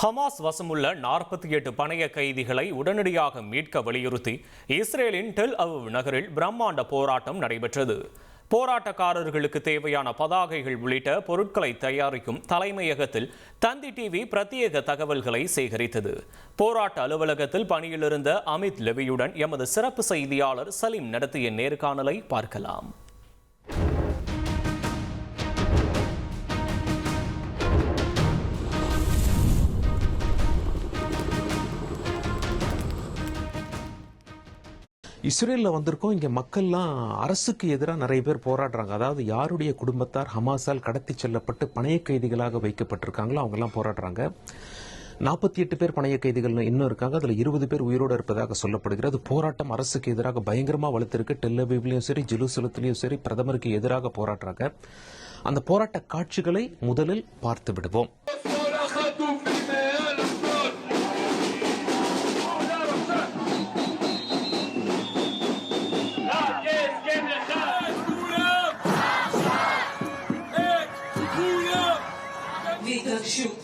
Hamas வசமுள்ள 48 பணைய கைதிகளை உடனடியாக மீட்க வலியுறுத்தி இஸ்ரேலின் டெல் அவீவ் நகரில் பிரம்மாண்ட போராட்டம் நடைபெற்றது. போராட்டக்காரர்களுக்கு தேவையான பதாகைகள் உள்ளிட்ட பொருட்களை தயாரிக்கும் தலைமையகத்தில் தந்தி டிவி பிரத்யேக தகவல்களை சேகரித்தது. போராட்ட அலுவலகத்தில் பணியிலிருந்த அமித் லெவியுடன் எமது சிறப்பு செய்தியாளர் சலீம் நடத்திய நேர்காணலை பார்க்கலாம். இஸ்ரேலில் வந்திருக்கோம். இங்கே மக்கள்லாம் அரசுக்கு எதிராக நிறைய பேர் போராடுறாங்க. அதாவது யாருடைய குடும்பத்தார் ஹமாஸால் கடத்தி செல்லப்பட்டு பணைய கைதிகளாக வைக்கப்பட்டிருக்காங்களோ அவங்கெல்லாம் போராடுறாங்க. 48 பேர் பணைய கைதிகள் இன்னும் இருக்காங்க. அதில் 20 பேர் உயிரோடு இருப்பதாக சொல்லப்படுகிறது. போராட்டம் அரசுக்கு எதிராக பயங்கரமாக வலுத்திருக்கு. டெல் அவீவ்லையும் சரி, ஜெருசலத்திலையும் சரி பிரதமருக்கு எதிராக போராடுறாங்க. அந்த போராட்ட காட்சிகளை முதலில் பார்த்து விடுவோம். והתרגשות.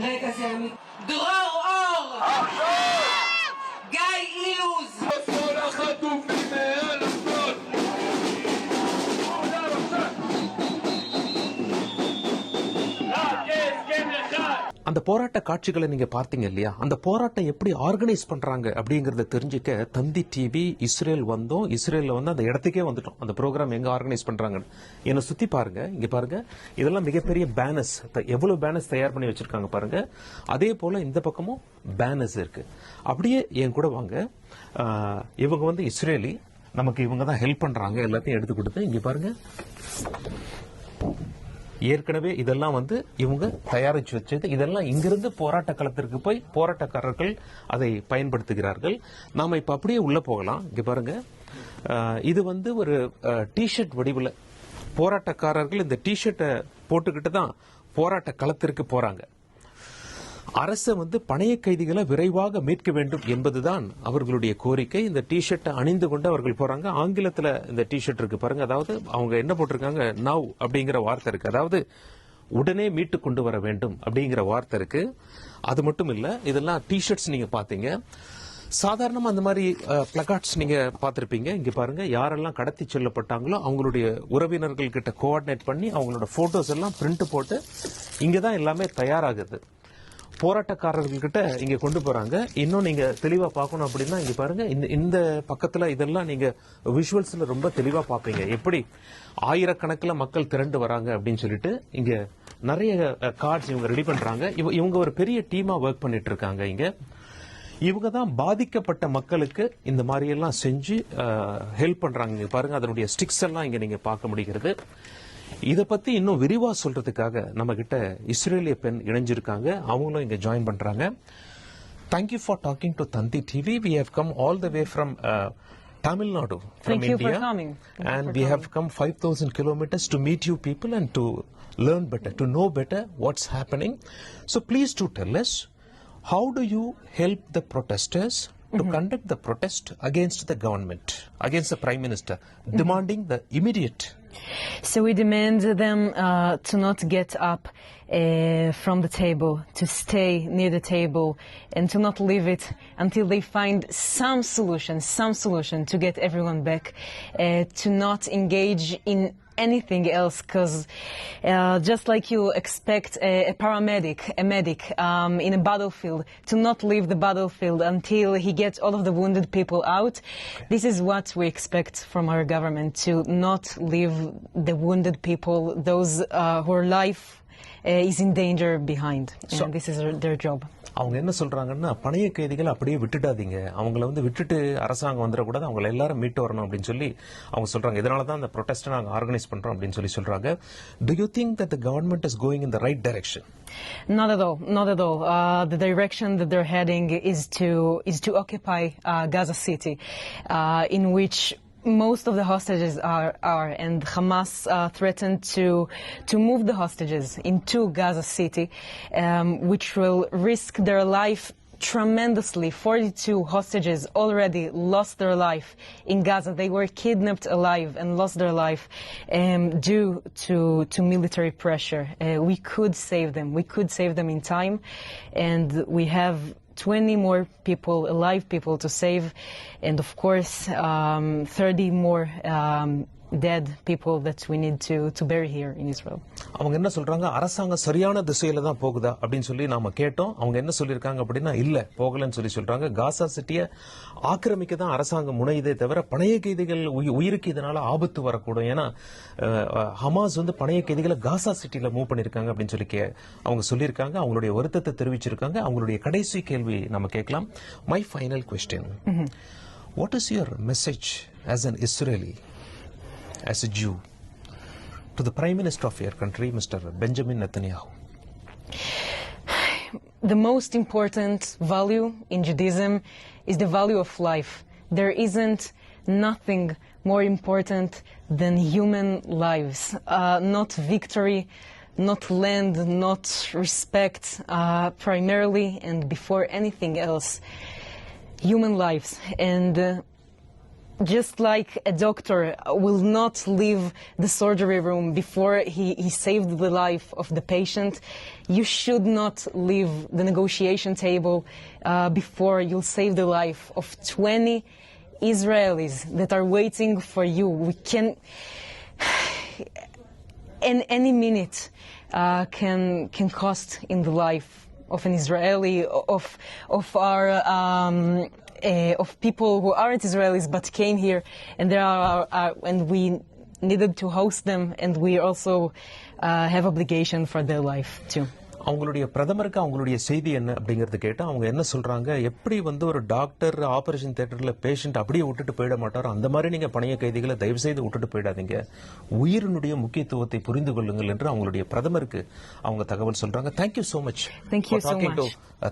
רגע זה דרור אור! גיא אילוז! כל החטופים מעל השמאל! அந்த போராட்ட காட்சிகளை நீங்க பார்த்தீங்க இல்லையா? அந்த போராட்டம் எப்படி ஆர்கனைஸ் பண்றாங்க அப்படிங்கறத தெரிஞ்சுக்க தந்தி டிவி இஸ்ரேல் வந்தோம். இஸ்ரேல்ல வந்து அந்த இடத்துக்கே வந்துட்டோம். அந்த ப்ரோக்ராம் எங்க ஆர்கனைஸ் பண்றாங்கன்னு என்ன சுத்தி பாருங்க. இங்க பாருங்க, இதெல்லாம் மிகப்பெரிய பேனர்ஸ். எவ்வளவு பேனர்ஸ் தயார் பண்ணி வச்சிருக்காங்க பாருங்க. அதே போல இந்த பக்கமும் பேனர்ஸ் இருக்கு. அப்படியே என் கூட வாங்க. இவங்க வந்து இஸ்ரேலி, நமக்கு இவங்க தான் ஹெல்ப் பண்றாங்க. எல்லாத்தையும் எடுத்து கொடுத்து இங்க பாருங்க. ஏற்கனவே இதெல்லாம் வந்து இவங்க தயாரிச்சு வச்சது. இதெல்லாம் இங்கிருந்து போராட்ட களத்திற்கு போய் போராட்டக்காரர்கள் அதை பயன்படுத்துகிறார்கள். நாம இப்ப அப்படியே உள்ள போகலாம். இங்க பாருங்க, இது வந்து ஒரு டிஷர்ட் வடிவில் போராட்டக்காரர்கள் இந்த டிஷர்ட்டை போட்டுக்கிட்டு தான் போராட்ட களத்திற்கு போறாங்க. அரசு வந்து பணைய கைதிகளை விரைவாக மீட்க வேண்டும் என்பதுதான் அவர்களுடைய கோரிக்கை. இந்த டிஷர்ட்டை அணிந்து கொண்டு அவர்கள் போறாங்க. ஆங்கிலத்தில் இந்த டிஷர்ட் இருக்கு பாருங்க. அதாவது அவங்க என்ன போட்டிருக்காங்க, நவ் அப்படிங்கிற வார்த்தை இருக்கு. அதாவது உடனே மீட்டு கொண்டு வர வேண்டும் அப்படிங்கிற வார்த்தை இருக்கு. அது மட்டும் இல்ல, இதெல்லாம் டிஷர்ட்ஸ் நீங்க பாத்தீங்க. சாதாரணமா அந்த மாதிரி பிளகார்ட்ஸ் நீங்க பார்த்திருப்பீங்க. இங்க பாருங்க, யாரெல்லாம் கடத்தி செல்லப்பட்டாங்களோ அவங்களுடைய உறவினர்கள் கிட்ட கோஆர்டினேட் பண்ணி அவங்களோட போட்டோஸ் எல்லாம் பிரிண்ட் போட்டு இங்கதான் எல்லாமே தயாராகுது. போராட்டக்காரர்கள்கிட்ட இங்க கொண்டு போறாங்க. இன்னும் நீங்க தெளிவா பார்க்கணும் அப்படின்னா இங்க பாருங்க, இந்த பக்கத்துல இதெல்லாம் நீங்க விஷுவல்ஸ்ல ரொம்ப தெளிவா பாப்பீங்க. எப்படி ஆயிரக்கணக்கில் மக்கள் திரண்டு வராங்க அப்படின்னு சொல்லிட்டு இங்க நிறைய கார்ட்ஸ் இவங்க ரெடி பண்றாங்க. இவங்க ஒரு பெரிய டீமா ஒர்க் பண்ணிட்டு இருக்காங்க. இங்க இவங்க தான் பாதிக்கப்பட்ட மக்களுக்கு இந்த மாதிரி எல்லாம் செஞ்சு ஹெல்ப் பண்றாங்க. இங்க பாருங்க, அதனுடைய ஸ்டிக்ஸ் எல்லாம் இங்க நீங்க பார்க்க முடிகிறது. இத பத்தி இன்னும் விரிவா சொல்றதுக்காக நம்ம கிட்ட இஸ்ரேலிய பெண் இணைஞ்சிருக்காங்க. அவங்களும் இங்க ஜாயின் பண்றாங்க. Thank you for talking to Thanti TV. We have come all the way from Tamil Nadu, from Thank you India, for coming. and we have come 5,000 kilometers to meet you people and to learn better, to know better what's happening. So please do tell us, how do you help the protesters to conduct the protest against the government, against the Prime Minister, demanding the immediate? So we demand them to not get up from the table, to stay near the table and to not leave it until they find some solution to get everyone back, to not engage in anything else, because just like you expect a paramedic, a medic in a battlefield to not leave the battlefield until he gets all of the wounded people out, this is what we expect from our government, to not leave the wounded people, those whose life is in danger behind. So, and this is their job. அவங்க என்ன சொல்றாங்கன்னா, பணைய கைதிகளை அப்படியே விட்டுடாதீங்க, அவங்கள வந்து விட்டுட்டு அரசாங்கம் வந்துடக்கூடாது, அவங்களை எல்லாரும் மீட்டு வரணும் அப்படின்னு சொல்லி அவங்க சொல்றாங்க. இதனால தான் அந்த ப்ரொடெஸ்ட்டை நாங்கள் ஆர்கனைஸ் பண்றோம் அப்படின்னு சொல்லி சொல்றாங்க. Do you think that the government is going in the right direction? Not at all. Not at all. The direction that they're heading is to occupy Gaza City, in which most of the hostages are and Hamas threatened to move the hostages into Gaza City, which will risk their life tremendously. 42 hostages already lost their life in Gaza. They were kidnapped alive and lost their life due to military pressure. We could save them. We could save them in time, and we have 20 more people, alive people to save, and of course 30 more dead people that we need to bury here in Israel. அவங்க என்ன சொல்றாங்க, அரசாங்கம் சரியான திசையில தான் போகுதா அப்படின்னு சொல்லி நாம கேட்டோம். அவங்க என்ன சொல்லியிருக்காங்க அப்படின்னா, இல்ல போகலன்னு சொல்லி சொல்றாங்க. காசா சிட்டியை ஆக்கிரமிக்க தான் அரசாங்கம் முனையதே தவிர பணைய கைதிகள் உயிருக்கு இதனால ஆபத்து வரக்கூடும். ஏன்னா ஹமாஸ் வந்து பணைய கைதிகளை காசா சிட்டியில மூவ் பண்ணிருக்காங்க அப்படின்னு சொல்லி அவங்க சொல்லியிருக்காங்க. அவங்களுடைய வருத்தத்தை தெரிவிச்சிருக்காங்க. அவங்களுடைய கடைசி கேள்வி நம்ம கேட்கலாம். My final question, what is your message as an Israeli, as a Jew, to the Prime Minister of your country, Mr. Benjamin Netanyahu? The most important value in Judaism is the value of life. There isn't nothing more important than human lives. Not victory, not land, not respect, primarily and before anything else, human lives. And just like a doctor will not leave the surgery room before he saved the life of the patient, you should not leave the negotiation table before you'll save the life of 20 Israelis that are waiting for you. We can, in any minute, can cost in the life of an Israeli, of our of people who aren't Israelis but came here, and there and we needed to host them, and we also have obligation for their life too. அவங்களுடைய பிரதமருக்கு அவங்களுடைய செய்தி என்ன அப்படிங்கறது கேட்டா அவங்க என்ன சொல்றாங்க, எப்படி வந்து ஒரு டாக்டர் ஆபரேஷன் தியேட்டர்ல பேஷண்ட் அப்படியே விட்டுட்டு போயிட மாட்டாரோ அந்த மாதிரி நீங்க பணைய கைதிகளை தயவு செய்து விட்டுட்டு போயிடாதீங்க, உயிரினுடைய முக்கியத்துவத்தை புரிந்து கொள்ளுங்கள் என்று அவங்களுடைய பிரதமருக்கு அவங்க தகவல் சொல்றாங்க. Thank you so much for talking to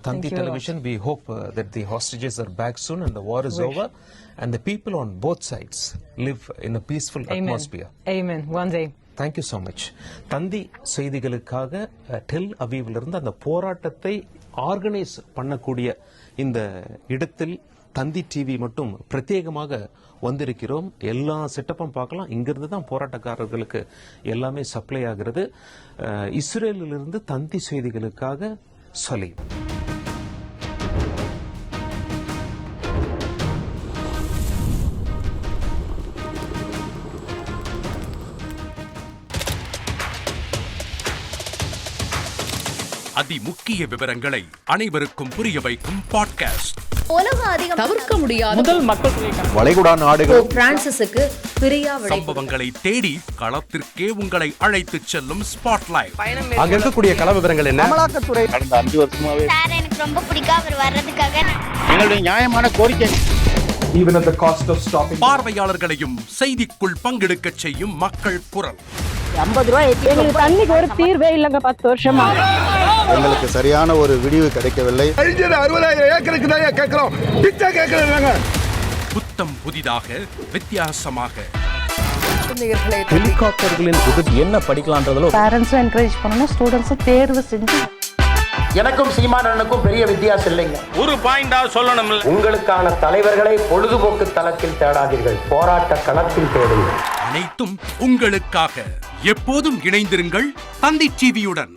Tanti Television. We hope that the hostages are back soon and the war is over and the people on both sides live in a peaceful atmosphere. Amen. One day. Thank you so much. தந்தி செய்திகளுக்காக டெல் அவீவிலிருந்து அந்த போராட்டத்தை organise பண்ணக்கூடிய இந்த இடத்தில் தந்தி TV மட்டும் பிரத்யேகமாக வந்திருக்கிறோம். எல்லா செட்டப்பும் பார்க்கலாம். இங்கிருந்து தான் போராட்டக்காரர்களுக்கு எல்லாமே சப்ளை ஆகிறது. இஸ்ரேலிலிருந்து தந்தி செய்திகளுக்காக சலீம். அதிமுக்கிய விவரங்களை அனைவருக்கும் புரிய வைக்கும் பாட்காஸ்ட். உலக அதிகம் தவிர்க்க முடியாத முதல் மக்கள் வளைகுடா நாடுகள் பிரான்சிஸுக்கு பிரியா சம்பவங்களை தேடி களத்திற்கே உங்களை அழைத்துச் செல்லும் ஸ்பாட்லைட். அங்க இருக்கக்கூடிய கள விவரங்கள் என்ன? அமலாக்கத்துறை கடந்த 5 வருஷமாவே சார் எனக்கு ரொம்ப பிடிக்கும் அவர் வர்றதுக்காக. எங்களுடைய நியாயமான கோரிக்கை. Even at the cost of stopping. பார்வையாளர்களையும் செய்திக்குள் பங்கெடுக்க செய்யும் மக்கள் குரல். 50 ரூபாய் எங்களுக்கு தண்ணிக்கு ஒரு தீர்வே இல்லங்க 10 வருஷமா. எங்களுக்கு சரியான ஒரு விடிவு கிடைக்கவில்லை. 60,000 ஏக்கருக்கு தான் கேக்குறோம். பிச்சை கேக்குறாங்க. புத்தம் புதிதாக வித்தியாசமாக ஹெலிகாப்டர்களின் உதவி என்ன படிக்கலாம்ன்றதுல பேரண்ட்ஸும் என்கரேஜ் பண்ணணும், ஸ்டூடெண்ட்ஸும் தேர்வு செஞ்சு. எனக்கும் சீமானனுக்கும் பெரிய வித்தியாசம் இல்லைங்க. ஒரு பாயிண்டா சொல்லணும். உங்களுக்கான தலைவர்களை பொழுதுபோக்கு தளத்தில் தேடாதீர்கள், போராட்ட களத்தில் தேடுங்கள். அனைத்தும் உங்களுக்காக. எப்போதும் இணைந்திருங்கள் தந்தி டிவியுடன்.